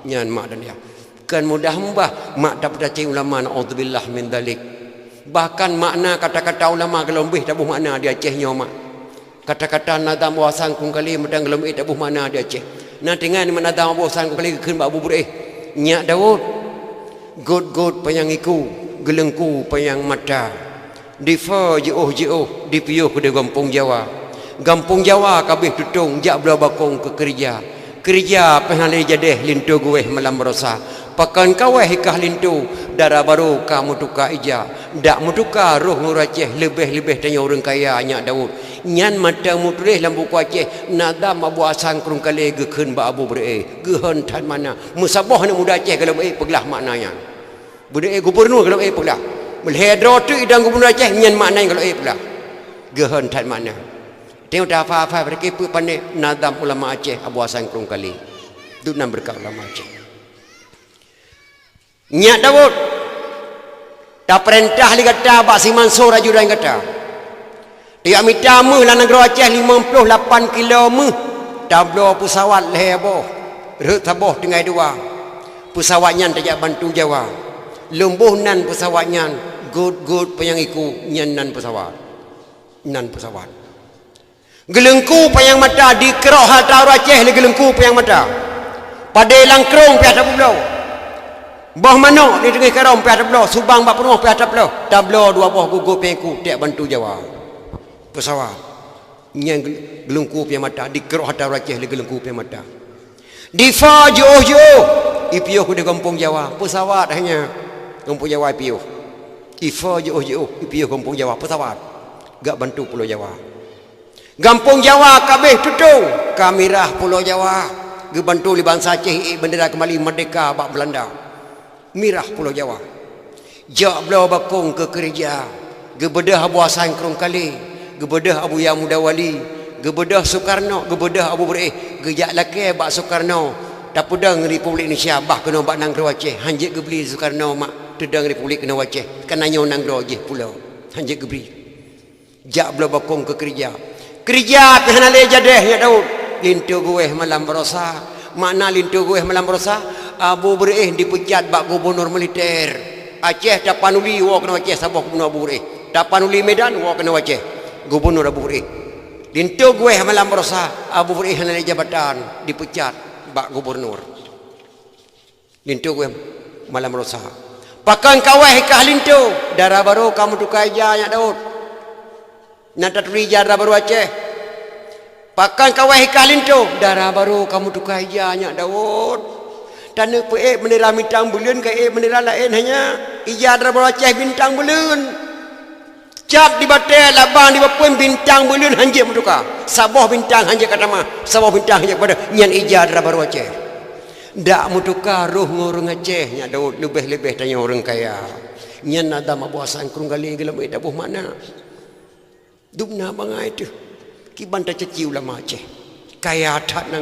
nyan mak dan dia kan mudah mbah mak dapat cai ulama naudzubillah min dalik. Bahkan makna kata-kata ulama kalau lebih tak buh makna dia cehnya mak. Kata-kata nadam wasan kung kali medang gelem tak buh makna dia ceh. Nah dengan nadam wasan kung kali keun ba abu bureh. Nyak Daud god payangiku gelengku payang mata. Difa jauh dipiuh ke Kampung Jawa. Kampung Jawa kabeh tutung jak bela bakong ke kerja penhalai jadeh lintu gue malam berosa pakan kaweh hikah lintu darah baru kamu tuka ija dak mutuka roh nguraceh lebih tanya orang kaya Nyak Daud nyan mata mutulis lambu kuaceh nadam abu asan kurung kali gekeun ba abu bere gehon tan mana musabah nak muda Aceh kalau peglah maknanya bude gubernur kalau peglah melhedro tu idang gubernur Aceh nyan maknanya kalau peglah gehon tan mana. Tengok dah apa-apa mereka pun pandai nadam ulama Aceh Abu Hasan Kurung Kali. Itu nama berkat ulama Aceh. Nyak Daud dah perintah li kata Bak Si Mansur ajudan kata. Dia minta meh lah negara Aceh 58 kilo meh. Tablo pesawat leh boh. Rek taboh tinggal dua. Pesawatnya tajak bantu Jawa. Lembuh nan pesawatnya good penyangiku nyan nan pesawat. Nan pesawat. Gelengku payang mata di kerok hal tahu Aceh le gelengku payang mata. Padai langkrong pi atas pulau. Bah mana di tengah karong pi atas pulau, Subang bak penuh pi atas pulau. Tablo dua buah gugur pengku tiap bantu Jawa. Pesawat. Nyang gelengku payang mata di kerok hal tahu Aceh le gelengku payang mata. Di fa jauh ipiuh di Kampung Jawa, pesawat hanya Kampung Jawa ipiuh. Ifa jauh ipiuh Kampung Jawa, pesawat. Gak bantu Pulau Jawa. Kampung Jawa kabeh tutung kamirah Pulau Jawa gebantu li bangsa Aceh bendera kembali merdeka bak Belanda mirah Pulau Jawa jak belau bakong ke kerja gebedah Abu Hasan Kurung Kali gebedah Abu Yang Muda Wali gebedah Soekarno gebedah Abu Bereh gejak laki bak Soekarno tak pedang Republik Indonesia bah kena bak nang Aceh hanjit gebeli Soekarno mak tedang Republik kena Aceh kananya nang je pulau hanjit gebeli jak belau bakong ke kerja kehanale jadeh Nyak Daud lintu gue malam berosa makna lintu gue malam berosa Abu Bereh dipecat bak gubernur militer Aceh Tapanuli wa kena Aceh Sabah gubernur Abu Bereh Tapanuli Medan wa kena Aceh gubernur Abu Bereh lintu gue malam berosa Abu Bereh hanale jabatan dipecat bak gubernur lintu gue malam berosa pakan kaweh kah lintu darah baru kamu tukai aja Nyak Daud Nata tuli darah baru Aceh. Pakan kawah ikalin tu darah baru kamu tukar aja Nyak Daud. Tanah pe bendera bintang bulan ke bendera lain hanya ija darah baru Aceh bintang bulan. Cap di batel labang di bapun bintang bulan hanjir mutuka. Sabah bintang hanjir kata mah. Sabah bintang hanjir pada nyan ija darah baru Aceh. Dak mutuka roh ngurung Aceh Nyak Daud lebih tanya orang kaya. Nyan nadam Abu Hasan Kurung Kali gelem dak buh mana. Dubna bangai tu kiban ta ceci ulama Aceh kaya tak nang